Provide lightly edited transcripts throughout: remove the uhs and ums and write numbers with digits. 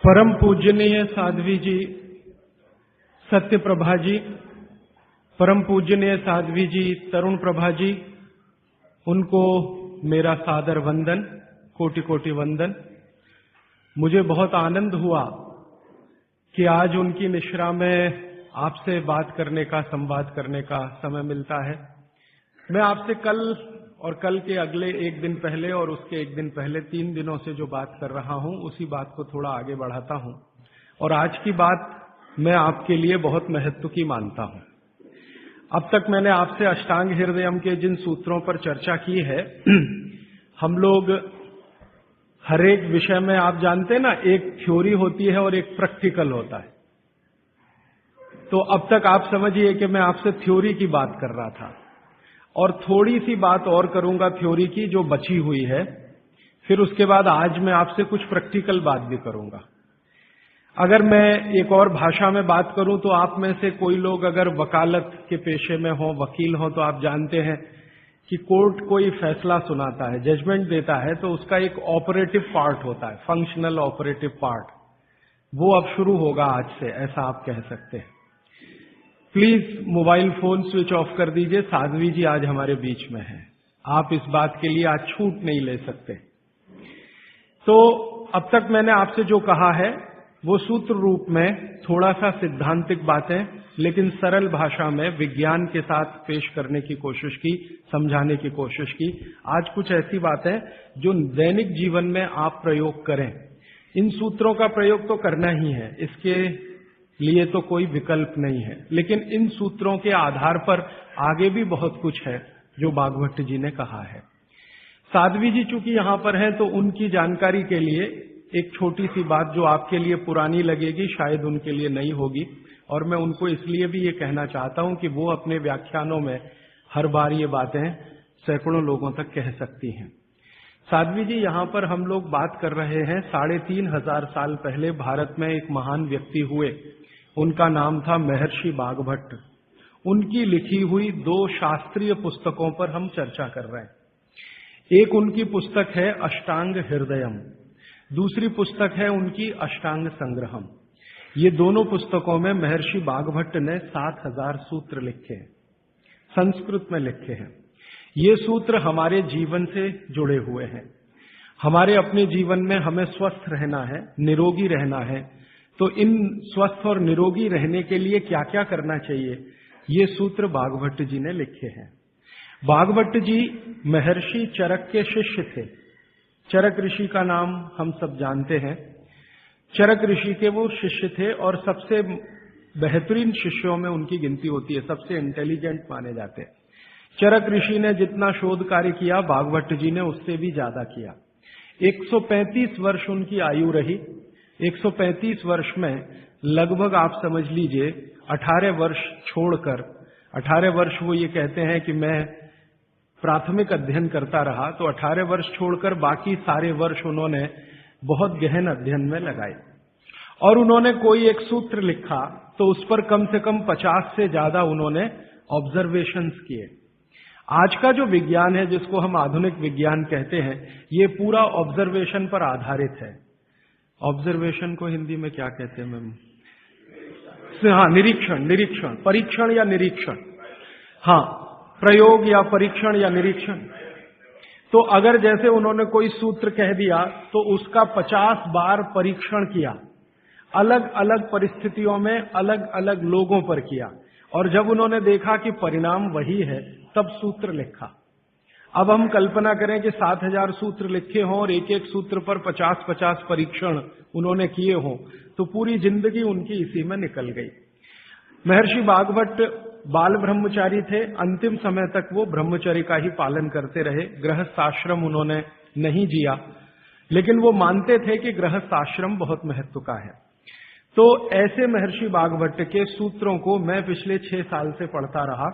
परम पूजनीय साध्वी जी, सत्य प्रभा जी, परम पूजनीय साध्वी जी, तरुण प्रभा जी, उनको मेरा सादर वंदन, कोटि कोटि वंदन। मुझे बहुत आनंद हुआ कि आज उनकी निश्रा में आपसे बात करने का, संवाद करने का समय मिलता है। मैं आपसे कल और कल के अगले एक दिन पहले और उसके एक दिन पहले 3 दिनों से जो बात कर रहा हूं, उसी बात को थोड़ा आगे बढ़ाता हूं। और आज की बात मैं आपके लिए बहुत महत्व की मानता हूं। अब तक मैंने आपसे अष्टांग हृदयम के जिन सूत्रों पर चर्चा की है, हम लोग हर एक विषय में, आप जानते हैं ना, एक थ्योरी होती है और एक प्रैक्टिकल होता है। तो अब तक आप समझिए कि मैं आपसे थ्योरी की बात कर रहा था और थोड़ी सी बात और करूंगा थ्योरी की जो बची हुई है। फिर उसके बाद आज मैं आपसे कुछ प्रैक्टिकल बात भी करूंगा। अगर मैं एक और भाषा में बात करूं तो आप में से कोई लोग अगर वकालत के पेशे में हो, वकील हो, तो आप जानते हैं कि कोर्ट कोई फैसला सुनाता है, जजमेंट देता है, तो उसका एक ऑपरेटिव पार्ट होता है, फंक्शनल ऑपरेटिव पार्ट। वो अब शुरू होगा आज से, ऐसा आप कह सकते हैं। Please mobile phone switch off कर दीजिए। साध्वी जी आज हमारे बीच में हैं, आप इस बात के लिए आज छूट नहीं ले सकते। तो अब तक मैंने आपसे जो कहा है वो सूत्र रूप में थोड़ा सा सिद्धांतिक बातें, लेकिन सरल भाषा में विज्ञान के साथ पेश करने की कोशिश की, समझाने की कोशिश की। आज कुछ ऐसी बातें जो दैनिक जीवन में आप प्रयोग करें। इन सूत्रों का प्रयोग तो करना ही है, इसके लिए तो कोई विकल्प नहीं है, लेकिन इन सूत्रों के आधार पर आगे भी बहुत कुछ है जो भागवत जी ने कहा है। साध्वी जी चूंकि यहां पर हैं, तो उनकी जानकारी के लिए एक छोटी सी बात जो आपके लिए पुरानी लगेगी, शायद उनके लिए नई होगी, और मैं उनको इसलिए भी ये कहना चाहता हूं कि वो अपने व्याख्यानों में हर बार ये बातें सैकड़ों लोगों तक कह सकती हैं। साध्वी जी, यहां पर हम लोग बात कर रहे हैं 3,500 साल पहले भारत में एक महान व्यक्ति हुए, उनका नाम था महर्षि बागभट्ट। उनकी लिखी हुई 2 शास्त्रीय पुस्तकों पर हम चर्चा कर रहे हैं। एक उनकी पुस्तक है अष्टांग हृदयम, दूसरी पुस्तक है उनकी अष्टांग संग्रहम। ये दोनों पुस्तकों में महर्षि बागभट्ट ने 7,000 सूत्र लिखे हैं, संस्कृत में लिखे हैं। ये सूत्र हमारे जीवन से जुड़े हुए हैं। हमारे अपने जीवन में हमें स्वस्थ रहना है, निरोगी रहना है, तो इन स्वस्थ और निरोगी रहने के लिए क्या क्या करना चाहिए, ये सूत्र बागभट्ट जी ने लिखे हैं। बागभट्ट जी महर्षि चरक के शिष्य थे। चरक ऋषि का नाम हम सब जानते हैं। चरक ऋषि के वो शिष्य थे और सबसे बेहतरीन शिष्यों में उनकी गिनती होती है, सबसे इंटेलिजेंट माने जाते हैं। चरक ऋषि ने जितना शोध कार्य किया, बागभट्ट जी ने उससे भी ज्यादा किया। 135 वर्ष उनकी आयु रही। 135 वर्ष में लगभग आप समझ लीजिए 18 वर्ष छोड़कर, 18 वर्ष वो ये कहते हैं कि मैं प्राथमिक अध्ययन करता रहा, तो 18 वर्ष छोड़कर बाकी सारे वर्ष उन्होंने बहुत गहन अध्ययन में लगाए। और उन्होंने कोई एक सूत्र लिखा तो उस पर कम से कम 50 से ज्यादा उन्होंने ऑब्जर्वेशंस किए। आज का जो विज्ञान है, जिसको हम आधुनिक विज्ञान कहते हैं, ये पूरा ऑब्जर्वेशन पर आधारित है। ऑब्जर्वेशन को हिंदी में क्या कहते हैं मैम? हाँ, निरीक्षण, परीक्षण या निरीक्षण। हाँ, प्रयोग या परीक्षण या निरीक्षण। तो अगर जैसे उन्होंने कोई सूत्र कह दिया तो उसका 50 बार परीक्षण किया, अलग अलग परिस्थितियों में अलग अलग लोगों पर किया, और जब उन्होंने देखा कि परिणाम वही है, तब सूत्र लिखा। अब हम कल्पना करें कि 7,000 सूत्र लिखे हों और एक एक सूत्र पर 50-50 परीक्षण उन्होंने किए हों, तो पूरी जिंदगी उनकी इसी में निकल गई। महर्षि बागभट्ट बाल ब्रह्मचारी थे। अंतिम समय तक वो ब्रह्मचर्य का ही पालन करते रहे, गृहस्थ आश्रम उन्होंने नहीं जिया, लेकिन वो मानते थे कि गृहस्थ आश्रम बहुत महत्व का है। तो ऐसे महर्षि बागभट्ट के सूत्रों को मैं पिछले 6 साल से पढ़ता रहा,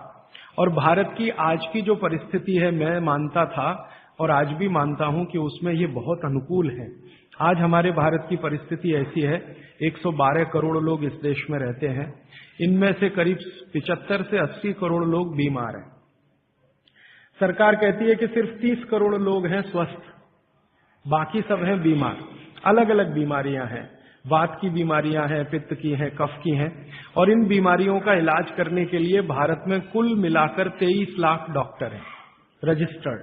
और भारत की आज की जो परिस्थिति है, मैं मानता था और आज भी मानता हूं कि उसमें ये बहुत अनुकूल है। आज हमारे भारत की परिस्थिति ऐसी है, 112 करोड़ लोग इस देश में रहते हैं, इनमें से करीब 75 से 80 करोड़ लोग बीमार हैं। सरकार कहती है कि सिर्फ 30 करोड़ लोग हैं स्वस्थ, बाकी सब हैं बीमार। अलग अलग बीमारियां हैं, वात की बीमारियां हैं, पित्त की हैं, कफ की हैं, और इन बीमारियों का इलाज करने के लिए भारत में कुल मिलाकर 23 लाख डॉक्टर हैं रजिस्टर्ड,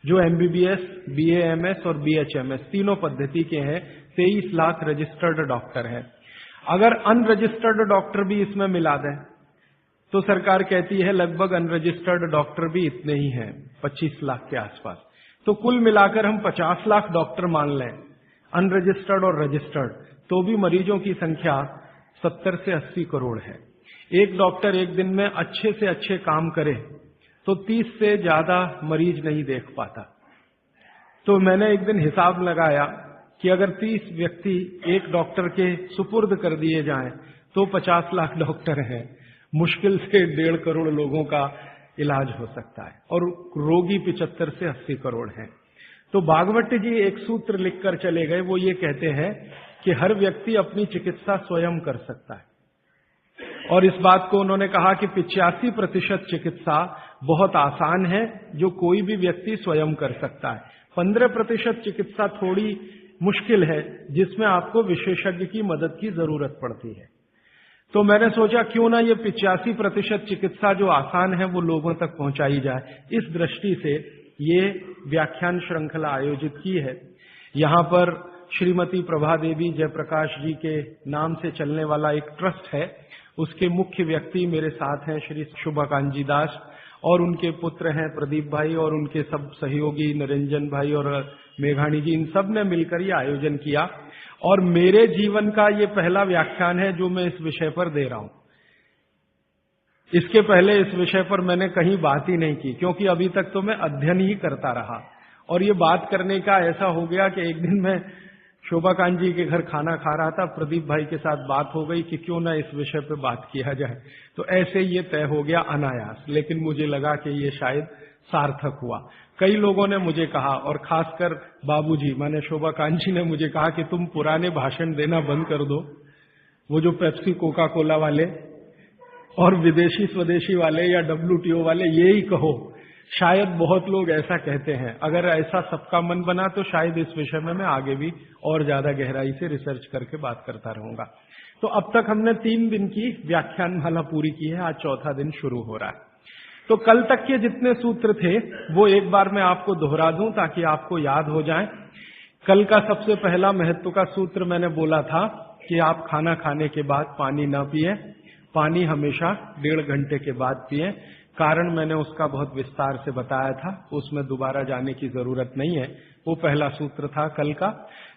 जो एमबीबीएस, बीएएमएस और बीएचएमएस तीनों पद्धति के हैं। 23 लाख रजिस्टर्ड डॉक्टर हैं। अगर अनरजिस्टर्ड डॉक्टर भी इसमें मिला दें तो सरकार कहती है लगभग अनरजिस्टर्ड डॉक्टर भी इतने ही हैं, 25 लाख के आसपास। तो कुल मिलाकर हम 50 लाख डॉक्टर मान लें, अनरजिस्टर्ड और रजिस्टर्ड, तो भी मरीजों की संख्या 70 से 80 करोड़ है। एक डॉक्टर एक दिन में अच्छे से अच्छे काम करे तो 30 से ज्यादा मरीज नहीं देख पाता। तो मैंने एक दिन हिसाब लगाया कि अगर 30 व्यक्ति एक डॉक्टर के सुपुर्द कर दिए जाएं तो 50 लाख डॉक्टर हैं, मुश्किल से 1.5 करोड़ लोगों का इलाज हो सकता है, और रोगी 75 से 80 करोड़ हैं। तो भागवत जी एक सूत्र लिखकर चले गए, वो ये कहते हैं कि हर व्यक्ति अपनी चिकित्सा स्वयं कर सकता है, और इस बात को उन्होंने कहा कि 85% चिकित्सा बहुत आसान है जो कोई भी व्यक्ति स्वयं कर सकता है। 15% चिकित्सा थोड़ी मुश्किल है जिसमें आपको विशेषज्ञ की मदद की जरूरत पड़ती है। तो मैंने सोचा क्यों ना ये 85% चिकित्सा जो आसान है वो लोगों तक पहुंचाई जाए। इस दृष्टि से ये व्याख्यान श्रृंखला आयोजित की है। यहाँ पर श्रीमती प्रभा देवी जयप्रकाश जी के नाम से चलने वाला एक ट्रस्ट है, उसके मुख्य व्यक्ति मेरे साथ हैं श्री शुभकांत दास, और उनके पुत्र हैं प्रदीप भाई, और उनके सब सहयोगी निरंजन भाई और मेघाणी जी, इन सब ने मिलकर ये आयोजन किया। और मेरे जीवन का ये पहला व्याख्यान है जो मैं इस विषय पर दे रहा हूं। इसके पहले इस विषय पर मैंने कहीं बात ही नहीं की, क्योंकि अभी तक तो मैं अध्ययन ही करता रहा। और ये बात करने का ऐसा हो गया कि एक दिन मैं शोभाकांत जी के घर खाना खा रहा था, प्रदीप भाई के साथ बात हो गई कि क्यों ना इस विषय पर बात किया जाए। तो ऐसे ये तय हो गया अनायास, लेकिन मुझे लगा कि ये शायद सार्थक हुआ। कई लोगों ने मुझे कहा, और खासकर बाबूजी माने शोभाकांत जी ने मुझे कहा कि तुम पुराने भाषण देना बंद कर दो, वो जो पेप्सी कोका कोला वाले और विदेशी स्वदेशी वाले या WTO वाले ये ही कहो। शायद बहुत लोग ऐसा कहते हैं। अगर ऐसा सबका मन बना तो शायद इस विषय में मैं आगे भी और ज्यादा गहराई से रिसर्च करके बात करता रहूंगा। तो अब तक हमने 3 दिन की व्याख्यानमाला पूरी की है, आज चौथा दिन शुरू हो रहा है। तो कल तक के जितने सूत्र थे वो एक बार मैं आपको दोहरा दूं ताकि आपको याद हो जाए। कल का सबसे पहला महत्व का सूत्र मैंने बोला था कि आप खाना खाने के बाद पानी न पिए, पानी हमेशा 1.5 घंटे के बाद पिए। कारण मैंने उसका बहुत विस्तार से बताया था, उसमें दोबारा जाने की जरूरत नहीं है। वो पहला सूत्र था कल का।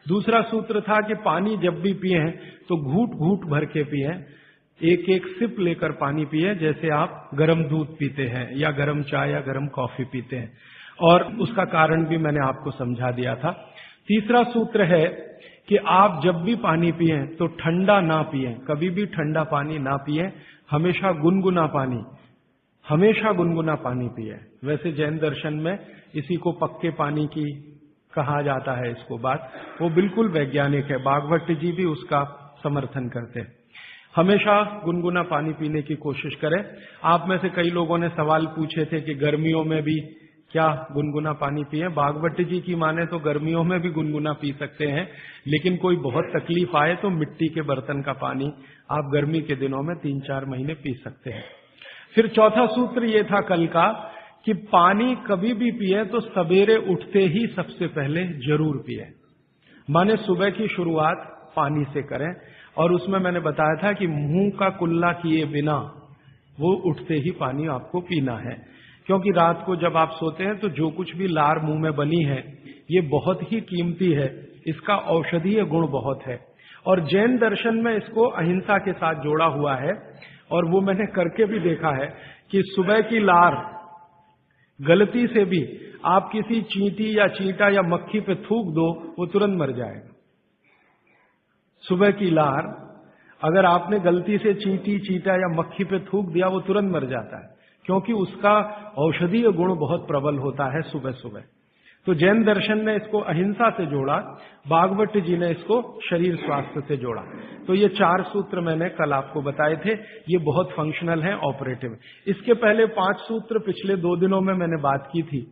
दूसरा सूत्र था कि पानी जब भी पिए तो घूट घूट भर के पिए, एक एक सिप लेकर पानी पिए, जैसे आप गर्म दूध पीते हैं या गर्म चाय या गर्म कॉफी पीते हैं, और उसका कारण भी मैंने आपको समझा दिया था। तीसरा सूत्र है कि आप जब भी पानी पिए तो ठंडा ना पिए, कभी भी ठंडा पानी ना पिए, हमेशा गुनगुना पानी पिए। वैसे जैन दर्शन में इसी को पक्के पानी की कहा जाता है, इसको बात वो बिल्कुल वैज्ञानिक है। भागवत जी भी उसका समर्थन करते हैं। हमेशा गुनगुना पानी पीने की कोशिश करें। आप में से कई लोगों ने सवाल पूछे थे कि गर्मियों में भी क्या गुनगुना पानी पिए। भागवत जी की माने तो गर्मियों में भी गुनगुना पी सकते हैं, लेकिन कोई बहुत तकलीफ आए तो मिट्टी के बर्तन का पानी आप गर्मी के दिनों में 3-4 महीने पी सकते हैं। फिर चौथा सूत्र ये था कल का कि पानी कभी भी पिए तो सवेरे उठते ही सबसे पहले जरूर पिए, माने सुबह की शुरुआत पानी से करें। और उसमें मैंने बताया था कि मुंह का कुल्ला किए बिना वो उठते ही पानी आपको पीना है, क्योंकि रात को जब आप सोते हैं तो जो कुछ भी लार मुंह में बनी है ये बहुत ही कीमती है, इसका औषधीय गुण बहुत है। और जैन दर्शन में इसको अहिंसा के साथ जोड़ा हुआ है, और वो मैंने करके भी देखा है कि सुबह की लार गलती से भी आप किसी चींटी या चींटा या मक्खी पे थूक दो, वो तुरंत मर जाएगा। सुबह की लार अगर आपने गलती से चींटी, चींटा या मक्खी पे थूक दिया, वो तुरंत मर जाता है, क्योंकि उसका औषधीय गुण बहुत प्रबल होता है सुबह सुबह। तो जैन दर्शन ने इसको अहिंसा से जोड़ा, भागवत जी ने इसको शरीर स्वास्थ्य से जोड़ा। तो ये 4 सूत्र मैंने कल आपको बताए थे, ये बहुत फंक्शनल हैं, ऑपरेटिव। इसके पहले 5 सूत्र पिछले 2 दिनों में मैंने बात की थी।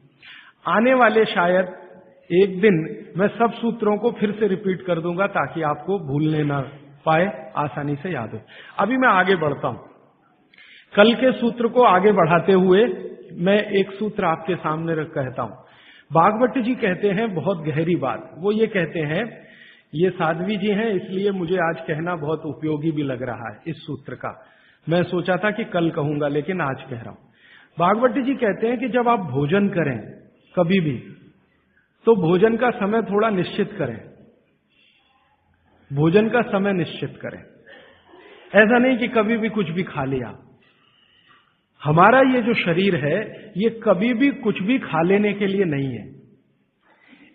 आने वाले शायद एक दिन मैं सब सूत्रों को फिर से रिपीट कर दूंगा ताकि आपको भूलने ना पाए, आसानी से याद हो। अभी मैं आगे बढ़ता हूं। कल के सूत्र को आगे बढ़ाते हुए मैं एक सूत्र आपके सामने रख कहता हूं। भागवत जी कहते हैं बहुत गहरी बात। वो ये कहते हैं, ये साध्वी जी हैं इसलिए मुझे आज कहना बहुत उपयोगी भी लग रहा है इस सूत्र का। मैं सोचा था कि कल कहूंगा लेकिन आज कह रहा हूं। भागवत जी कहते हैं कि जब आप भोजन करें कभी भी, तो भोजन का समय थोड़ा निश्चित करें। भोजन का समय निश्चित करें। ऐसा नहीं कि कभी भी कुछ भी खा लिया। हमारा ये जो शरीर है ये कभी भी कुछ भी खा लेने के लिए नहीं है।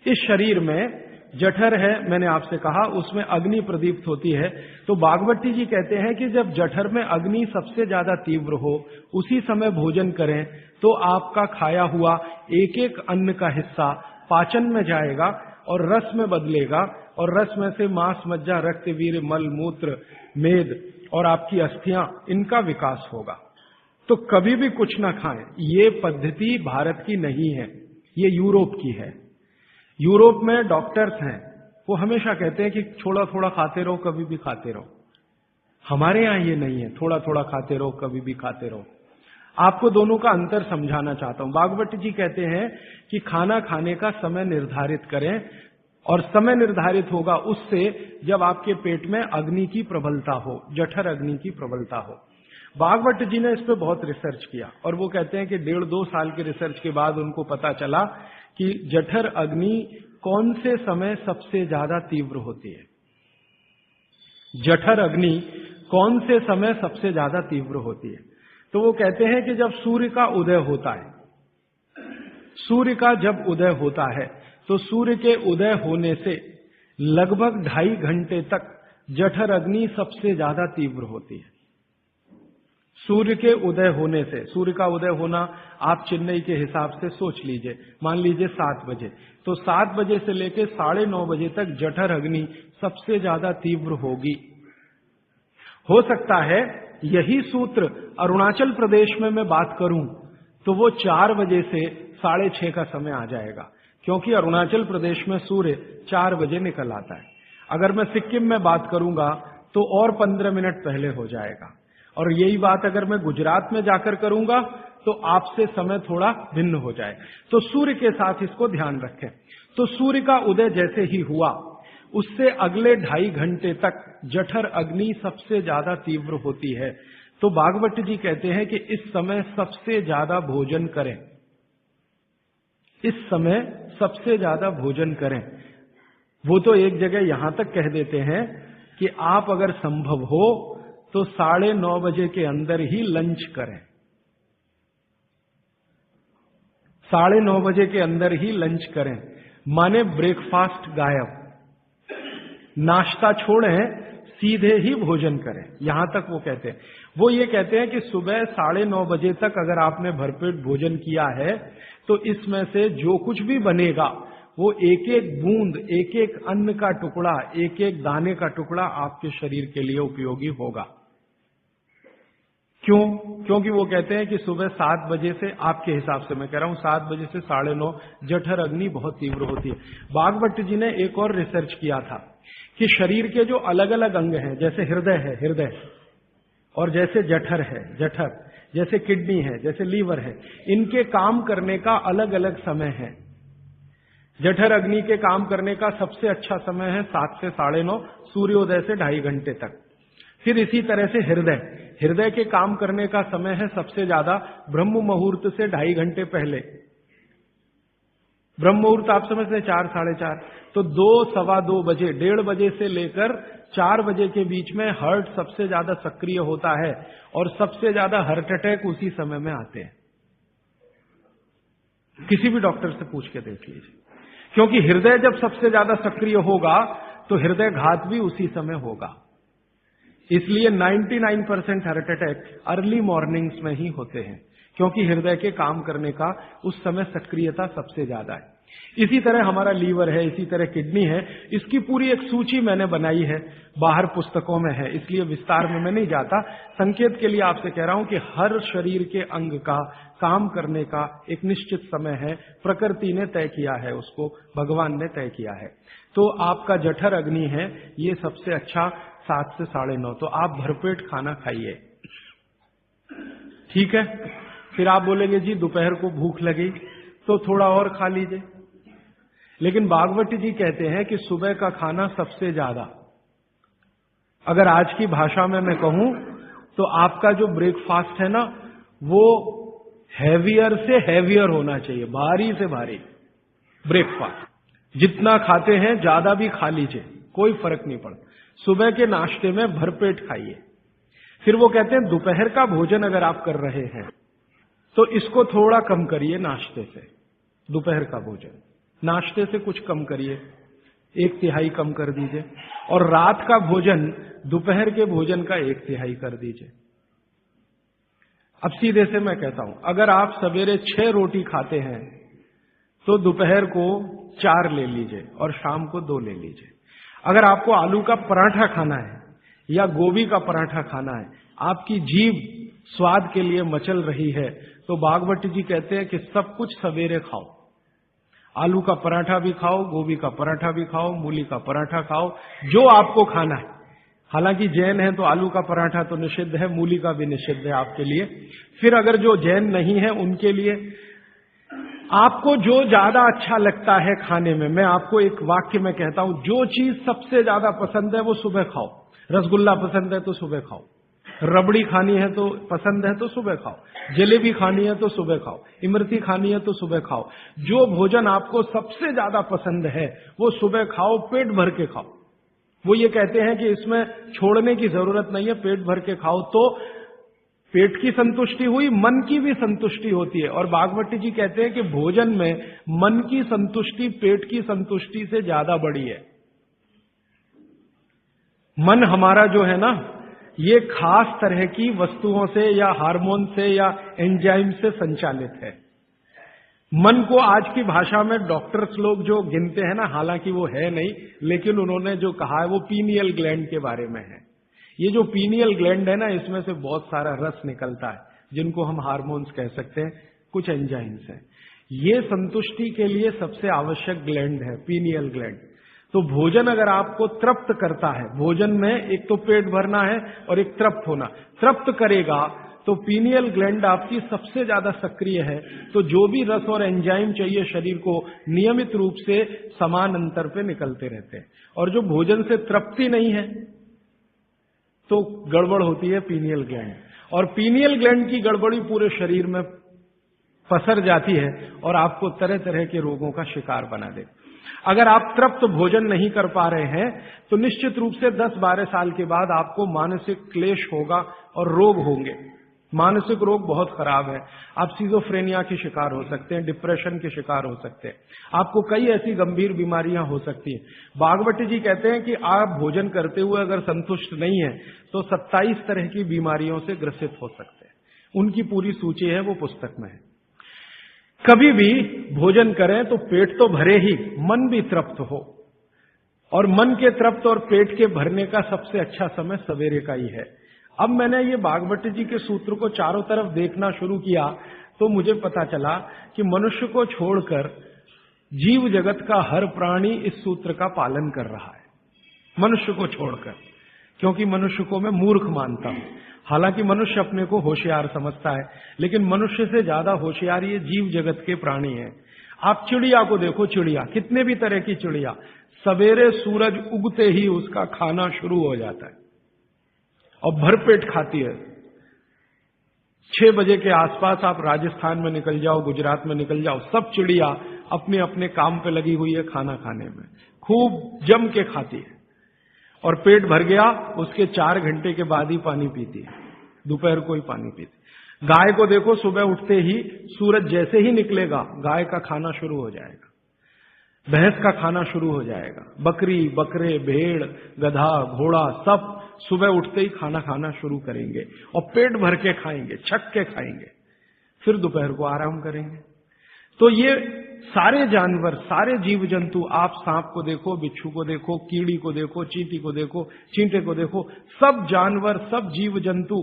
इस शरीर में जठर है, मैंने आपसे कहा, उसमें अग्नि प्रदीप्त होती है। तो भागवती जी कहते हैं कि जब जठर में अग्नि सबसे ज्यादा तीव्र हो उसी समय भोजन करें तो आपका खाया हुआ एक एक अन्न का हिस्सा पाचन में जाएगा और रस में बदलेगा, और रस में से मांस, मज्जा, रक्त, वीर्य, मल, मूत्र, मेद और आपकी अस्थियां, इनका विकास होगा। तो कभी भी कुछ ना खाएं। ये पद्धति भारत की नहीं है, ये यूरोप की है। यूरोप में डॉक्टर्स हैं, वो हमेशा कहते हैं कि थोड़ा थोड़ा खाते रहो, कभी भी खाते रहो। हमारे यहां ये नहीं है, थोड़ा थोड़ा खाते रहो, कभी भी खाते रहो। आपको दोनों का अंतर समझाना चाहता हूं। भागवत जी कहते हैं कि खाना खाने का समय निर्धारित करें, और समय निर्धारित होगा उससे जब आपके पेट में अग्नि की प्रबलता हो, जठर अग्नि की प्रबलता हो। भागवत जी ने इस पे बहुत रिसर्च किया और वो कहते हैं कि 1.5-2 साल के रिसर्च के बाद उनको पता चला कि जठर अग्नि कौन से समय सबसे ज्यादा तीव्र होती है। जठर अग्नि कौन से समय सबसे ज्यादा तीव्र होती है? तो वो कहते हैं कि जब सूर्य का उदय होता है, सूर्य का जब उदय होता है तो सूर्य के उदय होने से लगभग 2.5 घंटे तक जठर अग्नि सबसे ज्यादा तीव्र होती है। सूर्य के उदय होने से, सूर्य का उदय होना आप चेन्नई के हिसाब से सोच लीजिए, मान लीजिए 7 बजे, तो 7 बजे से लेकर 9:30 बजे तक जठर अग्नि सबसे ज्यादा तीव्र होगी। हो सकता है यही सूत्र अरुणाचल प्रदेश में मैं बात करूं तो वो 4 बजे से 6:30 का समय आ जाएगा, क्योंकि अरुणाचल प्रदेश में सूर्य 4 बजे निकल आता है। अगर मैं सिक्किम में बात करूंगा तो और 15 मिनट पहले हो जाएगा, और यही बात अगर मैं गुजरात में जाकर करूंगा तो आपसे समय थोड़ा भिन्न हो जाए। तो सूर्य के साथ इसको ध्यान रखें। तो सूर्य का उदय जैसे ही हुआ उससे अगले 2.5 घंटे तक जठर अग्नि सबसे ज्यादा तीव्र होती है। तो भागवत जी कहते हैं कि इस समय सबसे ज्यादा भोजन करें, इस समय सबसे ज्यादा भोजन करें। वो तो एक जगह यहां तक कह देते हैं कि आप अगर संभव हो तो 9:30 बजे के अंदर ही लंच करें। 9:30 बजे के अंदर ही लंच करें, माने ब्रेकफास्ट गायब, नाश्ता छोड़ें, सीधे ही भोजन करें। यहां तक वो कहते हैं। वो ये कहते हैं कि सुबह 9:30 बजे तक अगर आपने भरपेट भोजन किया है तो इसमें से जो कुछ भी बनेगा वो एक एक बूंद, एक एक अन्न का टुकड़ा, एक एक दाने का टुकड़ा आपके शरीर के लिए उपयोगी होगा। क्यों? क्योंकि वो कहते हैं कि सुबह 7 बजे से, आपके हिसाब से मैं कह रहा हूं, 7 बजे से 9:30 जठर अग्नि बहुत तीव्र होती है। भागवत जी ने एक और रिसर्च किया था कि शरीर के जो अलग अलग अंग हैं, जैसे हृदय है, हृदय, और जैसे जठर है, जठर, जैसे किडनी है, जैसे लीवर है, इनके काम करने का अलग अलग समय है। जठर अग्नि के काम करने का सबसे अच्छा समय है 7 से 9:30, सूर्योदय से 2.5 घंटे तक। फिर इसी तरह से हृदय, हृदय के काम करने का समय है सबसे ज्यादा ब्रह्म मुहूर्त से 2.5 घंटे पहले। ब्रह्म मुहूर्त आप समझते हैं 4, 4:30, तो 2, सवा 2 बजे, 1:30 बजे से लेकर 4 बजे के बीच में हार्ट सबसे ज्यादा सक्रिय होता है, और सबसे ज्यादा हार्ट अटैक उसी समय में आते हैं। किसी भी डॉक्टर से पूछ के देख लीजिए, क्योंकि हृदय जब सबसे ज्यादा सक्रिय होगा तो हृदय घात भी उसी समय होगा। इसलिए 99% हार्ट अटैक अर्ली मॉर्निंग्स में ही होते हैं, क्योंकि हृदय के काम करने का उस समय सक्रियता सबसे ज्यादा है। इसी तरह हमारा लीवर है, इसी तरह किडनी है। इसकी पूरी एक सूची मैंने बनाई है, बाहर पुस्तकों में है, इसलिए विस्तार में मैं नहीं जाता। संकेत के लिए आपसे कह रहा हूं कि हर शरीर के अंग का काम करने का एक निश्चित समय है, प्रकृति ने तय किया है, उसको भगवान ने तय किया है। तो आपका जठर अग्नि है, ये सबसे अच्छा 7 से 9:30, तो आप भरपेट खाना खाइए, ठीक है। फिर आप बोलेंगे जी दोपहर को भूख लगी तो थोड़ा और खा लीजिए, लेकिन भागवती जी कहते हैं कि सुबह का खाना सबसे ज्यादा, अगर आज की भाषा में मैं कहूं तो आपका जो ब्रेकफास्ट है ना, वो हैवियर से हैवियर होना चाहिए, भारी से भारी ब्रेकफास्ट। जितना खाते हैं ज्यादा भी खा लीजिए, कोई फर्क नहीं पड़ता। सुबह के नाश्ते में भरपेट खाइए। फिर वो कहते हैं दोपहर का भोजन अगर आप कर रहे हैं तो इसको थोड़ा कम करिए, नाश्ते से दोपहर का भोजन नाश्ते से कुछ कम करिए, 1/3 कम कर दीजिए, और रात का भोजन दोपहर के भोजन का 1/3 कर दीजिए। अब सीधे से मैं कहता हूं, अगर आप सवेरे 6 रोटी खाते हैं तो दोपहर को 4 ले लीजिए और शाम को 2 ले लीजिए। अगर आपको आलू का पराठा खाना है या गोभी का पराठा खाना है, आपकी जीभ स्वाद के लिए मचल रही है, तो भागवत जी कहते हैं कि सब कुछ सवेरे खाओ। आलू का पराठा भी खाओ, गोभी का पराठा भी खाओ, मूली का पराठा खाओ, जो आपको खाना है। हालांकि जैन है तो आलू का पराठा तो निषिद्ध है, मूली का भी निषिद्ध है आपके लिए। फिर अगर जो जैन नहीं है उनके लिए आपको जो ज्यादा अच्छा लगता है खाने में, मैं आपको एक वाक्य में कहता हूं, जो चीज सबसे ज्यादा पसंद है वो सुबह खाओ। रसगुल्ला पसंद है तो सुबह खाओ, रबड़ी खानी है तो पसंद है तो सुबह खाओ, जलेबी खानी है तो सुबह खाओ, इमरती खानी है तो सुबह खाओ। जो भोजन आपको सबसे ज्यादा पसंद है वो सुबह खाओ, पेट भर के खाओ। वो ये कहते हैं कि इसमें छोड़ने की जरूरत नहीं है, पेट भर के खाओ तो पेट की संतुष्टि हुई, मन की भी संतुष्टि होती है। और भागवती जी कहते हैं कि भोजन में मन की संतुष्टि पेट की संतुष्टि से ज्यादा बड़ी है। मन हमारा जो है ना, ये खास तरह की वस्तुओं से या हार्मोन से या एंजाइम से संचालित है। मन को आज की भाषा में डॉक्टर्स लोग जो गिनते हैं ना, हालांकि वो है नहीं, लेकिन उन्होंने जो कहा है वो पीनियल ग्लैंड के बारे में है। ये जो पीनियल ग्लैंड है ना, इसमें से बहुत सारा रस निकलता है, जिनको हम हार्मोन्स कह सकते हैं, कुछ एंजाइम्स हैं। ये संतुष्टि के लिए सबसे आवश्यक ग्लैंड है पीनियल ग्लैंड। तो भोजन अगर आपको तृप्त करता है, भोजन में एक तो पेट भरना है और एक तृप्त होना, तृप्त करेगा तो पीनियल ग्लैंड आपकी सबसे ज्यादा सक्रिय है। तो जो भी रस और एंजाइम चाहिए शरीर को, नियमित रूप से समान अंतर पे निकलते रहते हैं। और जो भोजन से तृप्ति नहीं है तो गड़बड़ होती है पीनियल ग्लैंड, और पीनियल ग्लैंड की गड़बड़ी पूरे शरीर में पसर जाती है और आपको तरह तरह के रोगों का शिकार बना दे। अगर आप तृप्त भोजन नहीं कर पा रहे हैं तो निश्चित रूप से 10-12 साल के बाद आपको मानसिक क्लेश होगा और रोग होंगे। मानसिक रोग बहुत खराब है, आप सिजोफ्रेनिया के शिकार हो सकते हैं, डिप्रेशन के शिकार हो सकते हैं, आपको कई ऐसी गंभीर बीमारियां हो सकती हैं। भागवती जी कहते हैं कि आप भोजन करते हुए अगर संतुष्ट नहीं है तो 27 तरह की बीमारियों से ग्रसित हो सकते हैं। उनकी पूरी सूची है, वो पुस्तक में है। कभी भी भोजन करें तो पेट तो भरे ही, मन भी तृप्त हो, और मन के तृप्त और पेट के भरने का सबसे अच्छा समय सवेरे का ही है। अब मैंने ये भागवती जी के सूत्र को चारों तरफ देखना शुरू किया तो मुझे पता चला कि मनुष्य को छोड़कर जीव जगत का हर प्राणी इस सूत्र का पालन कर रहा है, मनुष्य को छोड़कर, क्योंकि मनुष्य को मैं मूर्ख मानता हूं। हालांकि मनुष्य अपने को होशियार समझता है, लेकिन मनुष्य से ज्यादा होशियार ये जीव जगत के प्राणी हैं। आप चिड़िया को देखो, चिड़िया, कितने भी तरह की चिड़िया, सवेरे सूरज उगते ही उसका खाना शुरू हो जाता है और भरपेट खाती है। 6 बजे के आसपास आप राजस्थान में निकल जाओ, गुजरात में निकल जाओ, सब चिड़िया अपने अपने काम पे लगी हुई है, खाना खाने में खूब जम के खाती है, और पेट भर गया उसके 4 घंटे के बाद ही पानी पीती है, दोपहर को ही पानी पीती। गाय को देखो, सुबह उठते ही सूरज जैसे ही निकलेगा गाय का खाना शुरू हो जाएगा, भैंस का खाना शुरू हो जाएगा, बकरी, बकरे, भेड़, गधा, घोड़ा सब सुबह उठते ही खाना खाना शुरू करेंगे और पेट भर के खाएंगे, छक के खाएंगे, फिर दोपहर को आराम करेंगे। तो ये सारे जानवर, सारे जीव जंतु, आप सांप को देखो, बिच्छू को देखो, कीड़ी को देखो, चींटी को देखो, चींटे को देखो, सब जानवर, सब जीव जंतु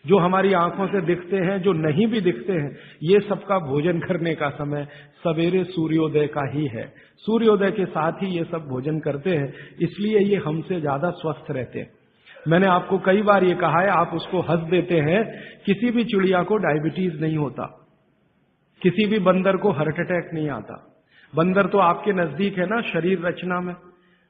जो हमारी आंखों से दिखते हैं, जो नहीं भी दिखते हैं, ये सबका भोजन करने का समय सवेरे सूर्योदय का ही है। सूर्योदय के साथ ही ये सब भोजन करते हैं, इसलिए ये हमसे ज्यादा स्वस्थ रहते हैं। मैंने आपको कई बार ये कहा है, आप उसको हंस देते हैं, किसी भी चिड़िया को डायबिटीज नहीं होता, किसी भी बंदर को हार्ट अटैक नहीं आता। बंदर तो आपके नजदीक है ना शरीर रचना में,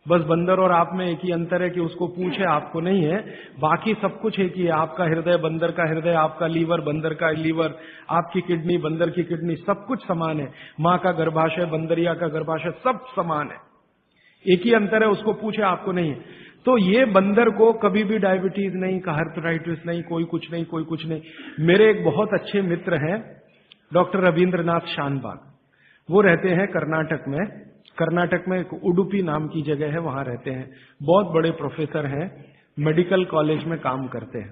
बस बंदर और आप में एक ही अंतर है कि उसको पूंछ है, आपको नहीं है, बाकी सब कुछ एक ही है। आपका हृदय बंदर का हृदय, आपका लीवर बंदर का लीवर, आपकी किडनी बंदर की किडनी, सब कुछ समान है। मां का गर्भाशय, बंदरिया का गर्भाशय, सब समान है, एक ही अंतर है, उसको पूछे, आपको नहीं है। तो ये बंदर को कभी भी डायबिटीज नहीं, हार्टराइटिस नहीं, कोई कुछ नहीं, कोई कुछ नहीं। मेरे एक बहुत अच्छे मित्र हैं डॉक्टर रविंद्रनाथ शानबाग, वो रहते हैं कर्नाटक में। कर्नाटक में एक उडुपी नाम की जगह है, वहां रहते हैं, बहुत बड़े प्रोफेसर हैं, मेडिकल कॉलेज में काम करते हैं।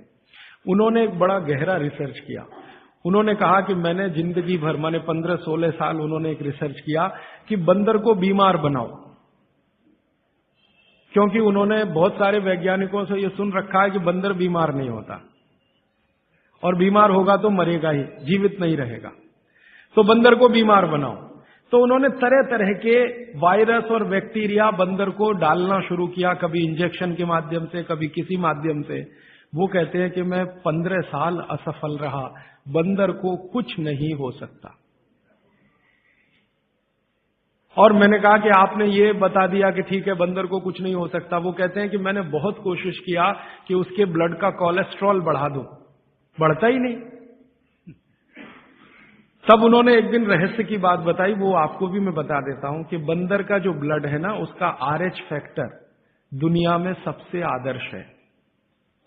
उन्होंने एक बड़ा गहरा रिसर्च किया। उन्होंने कहा कि मैंने जिंदगी भर, माने 15-16 साल उन्होंने एक रिसर्च किया कि बंदर को बीमार बनाओ, क्योंकि उन्होंने बहुत सारे वैज्ञानिकों से यह सुन रखा है कि बंदर बीमार नहीं होता, और बीमार होगा तो मरेगा ही, जीवित नहीं रहेगा। तो बंदर को बीमार बनाओ। तो उन्होंने तरह तरह के वायरस और बैक्टीरिया बंदर को डालना शुरू किया, कभी इंजेक्शन के माध्यम से, कभी किसी माध्यम से। वो कहते हैं कि मैं 15 साल असफल रहा, बंदर को कुछ नहीं हो सकता। और मैंने कहा कि आपने ये बता दिया कि ठीक है बंदर को कुछ नहीं हो सकता। वो कहते हैं कि मैंने बहुत कोशिश किया कि उसके ब्लड का कोलेस्ट्रॉल बढ़ा दूं, बढ़ता ही नहीं। तब उन्होंने एक दिन रहस्य की बात बताई, वो आपको भी मैं बता देता हूं कि बंदर का जो ब्लड है ना, उसका RH फैक्टर दुनिया में सबसे आदर्श है।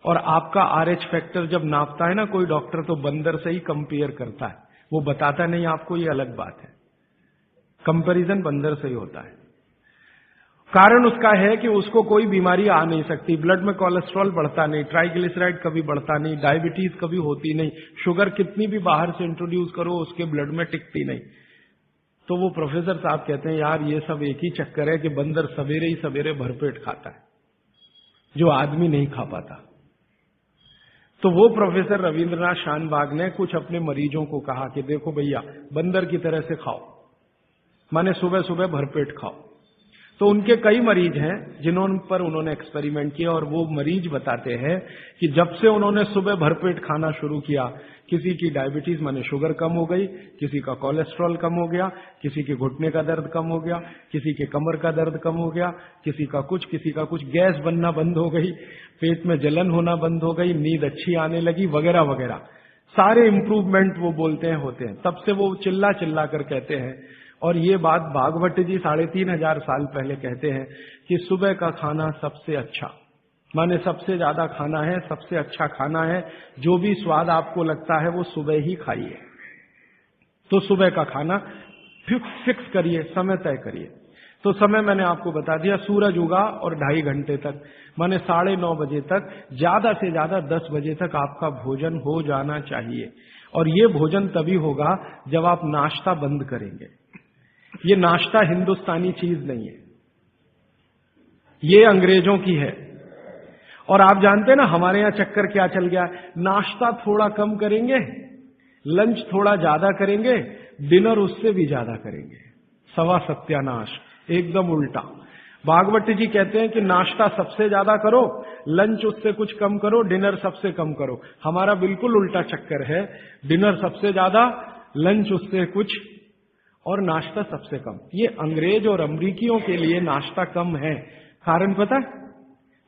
और आपका RH फैक्टर जब नापता है ना कोई डॉक्टर, तो बंदर से ही कंपेयर करता है, वो बताता नहीं आपको, ये अलग बात है। कंपैरिजन बंदर से ही होता है। कारण उसका है कि उसको कोई बीमारी आ नहीं सकती, ब्लड में कोलेस्ट्रॉल बढ़ता नहीं, ट्राइग्लिसराइड कभी बढ़ता नहीं, डायबिटीज कभी होती नहीं, शुगर कितनी भी बाहर से इंट्रोड्यूस करो उसके ब्लड में टिकती नहीं। तो वो प्रोफेसर साहब कहते हैं यार ये सब एक ही चक्कर है कि बंदर सवेरे ही सवेरे भरपेट खाता है, जो आदमी नहीं खा पाता। तो वो प्रोफेसर रविंद्रनाथ शानबाग ने कुछ अपने मरीजों को कहा कि देखो भैया, बंदर की तरह से खाओ, माने सुबह सुबह भरपेट खाओ। तो उनके कई मरीज हैं जिन्होंने पर उन्होंने एक्सपेरिमेंट किया, और वो मरीज बताते हैं कि जब से उन्होंने सुबह भरपेट खाना शुरू किया, किसी की डायबिटीज माने शुगर कम हो गई, किसी का कोलेस्ट्रॉल कम हो गया, किसी के घुटने का दर्द कम हो गया, किसी के कमर का दर्द कम हो गया, किसी का कुछ, गैस बनना बंद हो गई, पेट में जलन होना बंद हो गई, नींद अच्छी आने लगी, वगैरह वगैरह सारे इंप्रूवमेंट वो बोलते हैं होते हैं। तब से वो चिल्ला चिल्ला कर कहते हैं, और ये बात भागवत जी 3500 साल पहले कहते हैं कि सुबह का खाना सबसे अच्छा, माने सबसे ज्यादा खाना है, सबसे अच्छा खाना है, जो भी स्वाद आपको लगता है वो सुबह ही खाइए। तो सुबह का खाना फिक्स करिए, समय तय करिए। तो समय मैंने आपको बता दिया, सूरज उगा और 2.5 घंटे तक, माने 9:30 बजे तक, ज्यादा से ज्यादा 10 बजे तक आपका भोजन हो जाना चाहिए। और ये भोजन तभी होगा जब आप नाश्ता बंद करेंगे। ये नाश्ता हिंदुस्तानी चीज नहीं है, ये अंग्रेजों की है। और आप जानते हैं ना हमारे यहां चक्कर क्या चल गया है, नाश्ता थोड़ा कम करेंगे, लंच थोड़ा ज्यादा करेंगे, डिनर उससे भी ज्यादा करेंगे। सवा सत्यानाश, एकदम उल्टा। भागवत जी कहते हैं कि नाश्ता सबसे ज्यादा करो, लंच उससे कुछ कम करो, डिनर सबसे कम करो। हमारा बिल्कुल उल्टा चक्कर है, डिनर सबसे ज्यादा, लंच उससे कुछ, और नाश्ता सबसे कम। ये अंग्रेज और अमरीकियों के लिए नाश्ता कम है। कारण पता है,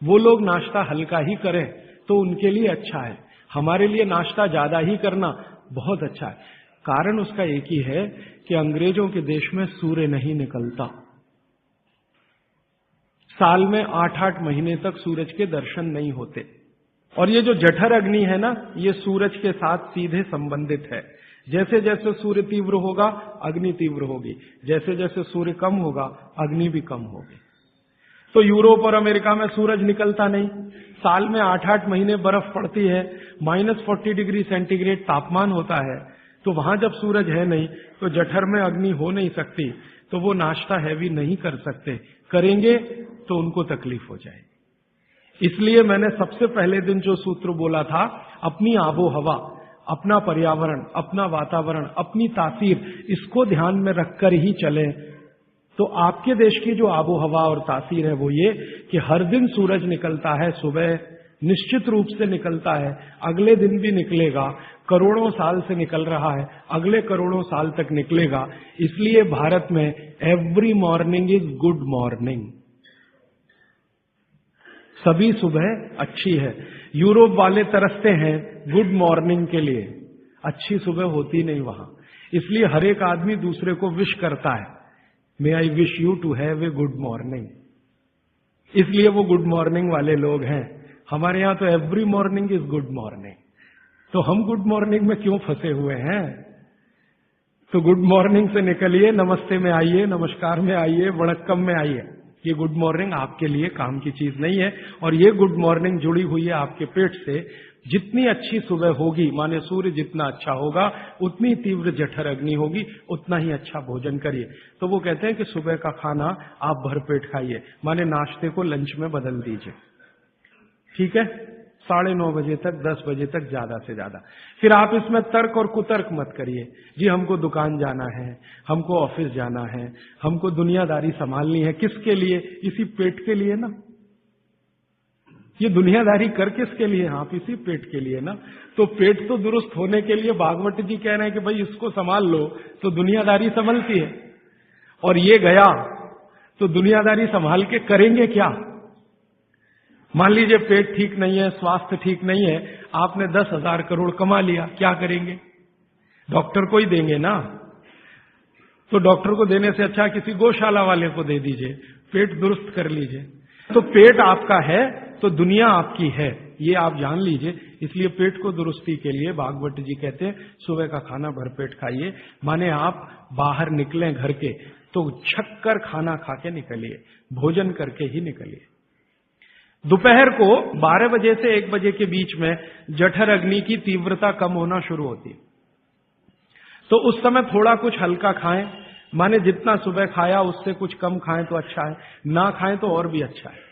वो लोग नाश्ता हल्का ही करें तो उनके लिए अच्छा है, हमारे लिए नाश्ता ज्यादा ही करना बहुत अच्छा है। कारण उसका एक ही है कि अंग्रेजों के देश में सूर्य नहीं निकलता, साल में 8-8 महीने तक सूरज के दर्शन नहीं होते। और ये जो जठर अग्नि है ना, ये सूरज के साथ सीधे संबंधित है। जैसे जैसे सूर्य तीव्र होगा अग्नि तीव्र होगी, जैसे जैसे सूर्य कम होगा अग्नि भी कम होगी। तो यूरोप और अमेरिका में सूरज निकलता नहीं, साल में 8-8 महीने बर्फ पड़ती है, -40 डिग्री सेंटीग्रेड तापमान होता है, तो वहां जब सूरज है नहीं तो जठर में अग्नि हो नहीं सकती, तो वो नाश्ता हैवी नहीं कर सकते, करेंगे तो उनको तकलीफ हो जाएगी। इसलिए मैंने सबसे पहले दिन जो सूत्र बोला था, अपनी आबो हवा, अपना पर्यावरण, अपना वातावरण, अपनी तासीर, इसको ध्यान में रखकर ही चलें। तो आपके देश की जो आबो हवा और तासीर है वो ये कि हर दिन सूरज निकलता है, सुबह निश्चित रूप से निकलता है, अगले दिन भी निकलेगा, करोड़ों साल से निकल रहा है, अगले करोड़ों साल तक निकलेगा। इसलिए भारत में every morning is good morning, सभी सुबह अच्छी है। यूरोप वाले तरसते हैं गुड मॉर्निंग के लिए, अच्छी सुबह होती नहीं वहां, इसलिए हर एक आदमी दूसरे को विश करता है, may I wish you to have a good morning, इसलिए वो गुड मॉर्निंग वाले लोग हैं। हमारे यहां तो every morning is good morning, तो हम गुड मॉर्निंग में क्यों फंसे हुए हैं? तो गुड मॉर्निंग से निकलिए, नमस्ते में आइए, नमस्कार में आइए, वणक्कम में आइए। ये गुड मॉर्निंग आपके लिए काम की चीज नहीं है, और ये गुड मॉर्निंग जुड़ी हुई है आपके पेट से। जितनी अच्छी सुबह होगी, माने सूर्य जितना अच्छा होगा, उतनी तीव्र जठर अग्नि होगी, उतना ही अच्छा भोजन करिए। तो वो कहते हैं कि सुबह का खाना आप भरपेट खाइए, माने नाश्ते को लंच में बदल दीजिए, ठीक है, 9:30 बजे तक, 10 बजे तक ज्यादा से ज्यादा। फिर आप इसमें तर्क और कुतर्क मत करिए, जी हमको दुकान जाना है, हमको ऑफिस जाना है, हमको दुनियादारी संभालनी है, किसके लिए? इसी पेट के लिए ना। ये दुनियादारी कर किसके लिए? आप इसी पेट के लिए ना। तो पेट तो दुरुस्त होने के लिए भागवत जी कह रहे हैं कि भाई इसको संभाल लो, तो दुनियादारी संभलती है। और ये गया तो दुनियादारी संभाल के करेंगे क्या? मान लीजिए पेट ठीक नहीं है, स्वास्थ्य ठीक नहीं है, आपने 10,000 करोड़ कमा लिया, क्या करेंगे? डॉक्टर को ही देंगे ना। तो डॉक्टर को देने से अच्छा किसी गौशाला वाले को दे दीजिए, पेट दुरुस्त कर लीजिए। तो पेट आपका है तो दुनिया आपकी है, ये आप जान लीजिए। इसलिए पेट को दुरुस्ती के लिए भागवत जी कहते हैं सुबह का खाना भरपेट खाइए, माने आप बाहर निकलें घर के तो छक्कर खाना खा के निकलिए, भोजन करके ही निकलिए। दोपहर को 12 बजे से 1 बजे के बीच में जठर अग्नि की तीव्रता कम होना शुरू होती है, तो उस समय थोड़ा कुछ हल्का खाएं, माने जितना सुबह खाया उससे कुछ कम खाएं तो अच्छा है, ना खाएं तो और भी अच्छा है।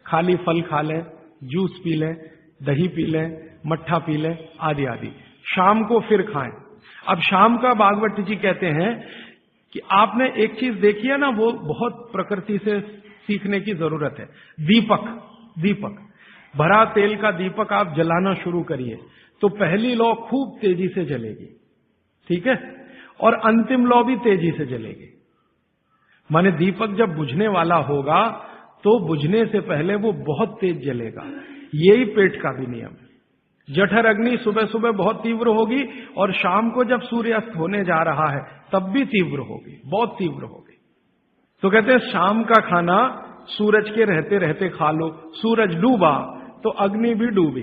खाली फल खा लें, जूस पी लें, दही पी लें, मट्ठा पी लें, आदि आदि। शाम को फिर खाएं। अब शाम का भागवत जी कहते हैं कि आपने एक चीज देखी है ना, वो बहुत प्रकृति से सीखने की जरूरत है। दीपक भरा तेल का दीपक आप जलाना शुरू करिए तो पहली लौ खूब तेजी से जलेगी, ठीक है, और अंतिम लौ भी तेजी से जलेगी। माने दीपक जब बुझने वाला होगा तो बुझने से पहले वो बहुत तेज जलेगा। यही पेट का भी नियम है। जठर अग्नि सुबह सुबह बहुत तीव्र होगी और शाम को जब सूर्यास्त होने जा रहा है तब भी तीव्र होगी, बहुत तीव्र होगी। तो कहते हैं शाम का खाना सूरज के रहते रहते खा लो, सूरज डूबा तो अग्नि भी डूबी।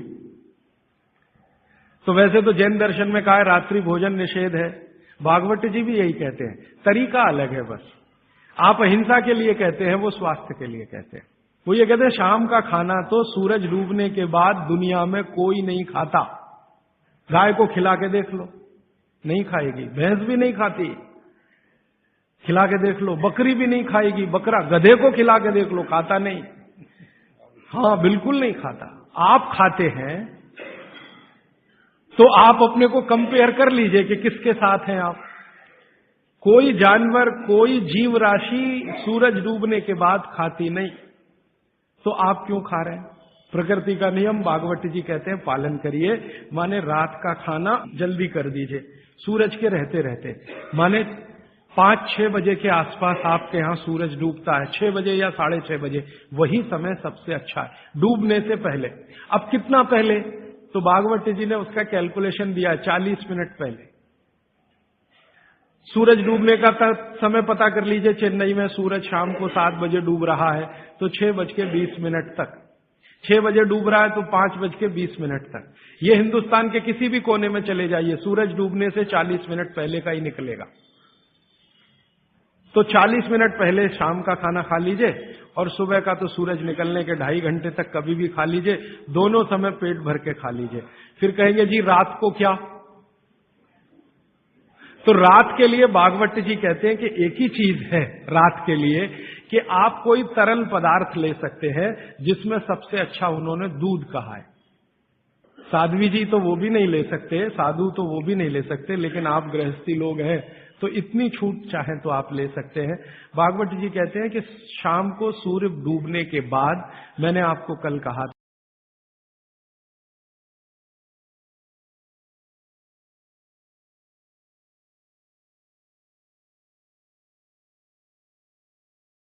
तो वैसे तो जैन दर्शन में कहा है रात्रि भोजन निषेध है, भागवत जी भी यही कहते हैं, तरीका अलग है बस। आप अहिंसा के लिए कहते हैं, वो स्वास्थ्य के लिए कहते हैं। वो ये कहते हैं शाम का खाना तो सूरज डूबने के बाद दुनिया में कोई नहीं खाता। गाय को खिला के देख लो, नहीं खाएगी, भैंस भी नहीं खाती, खिला के देख लो, बकरी भी नहीं खाएगी, बकरा गधे को खिला के देख लो, खाता नहीं, हाँ बिल्कुल नहीं खाता। आप खाते हैं तो आप अपने को कंपेयर कर लीजिए कि किसके साथ हैं आप। कोई जानवर, कोई जीव राशि सूरज डूबने के बाद खाती नहीं, तो आप क्यों खा रहे हैं? प्रकृति का नियम भागवत जी कहते हैं पालन करिए, माने रात का खाना जल्दी कर दीजिए सूरज के रहते रहते, माने 5-6 बजे के आसपास आपके यहां सूरज डूबता है, 6 बजे या 6:30 बजे, वही समय सबसे अच्छा है डूबने से पहले। अब कितना पहले? तो भागवत जी ने उसका कैलकुलेशन दिया है 40 मिनट पहले। सूरज डूबने का समय पता कर लीजिए, चेन्नई में सूरज शाम को 7 बजे डूब रहा है तो 6:20 तक, 6 बजे डूब रहा है तो 5:20 तक। ये हिंदुस्तान के किसी भी कोने में चले जाइए, सूरज डूबने से 40 मिनट पहले का ही निकलेगा। तो 40 मिनट पहले शाम का खाना खा लीजिए और सुबह का तो सूरज निकलने के 2.5 घंटे तक कभी भी खा लीजिए, दोनों समय पेट भर के खा लीजिए। फिर कहेंगे जी रात को क्या? तो रात के लिए भागवत जी कहते हैं कि एक ही चीज है रात के लिए कि आप कोई तरल पदार्थ ले सकते हैं, जिसमें सबसे अच्छा उन्होंने दूध कहा है। साध्वी जी तो वो भी नहीं ले सकते, साधु तो वो भी नहीं ले सकते, लेकिन आप गृहस्थी लोग हैं तो इतनी छूट चाहें तो आप ले सकते हैं। भागवत जी कहते हैं कि शाम को सूर्य डूबने के बाद, मैंने आपको कल कहा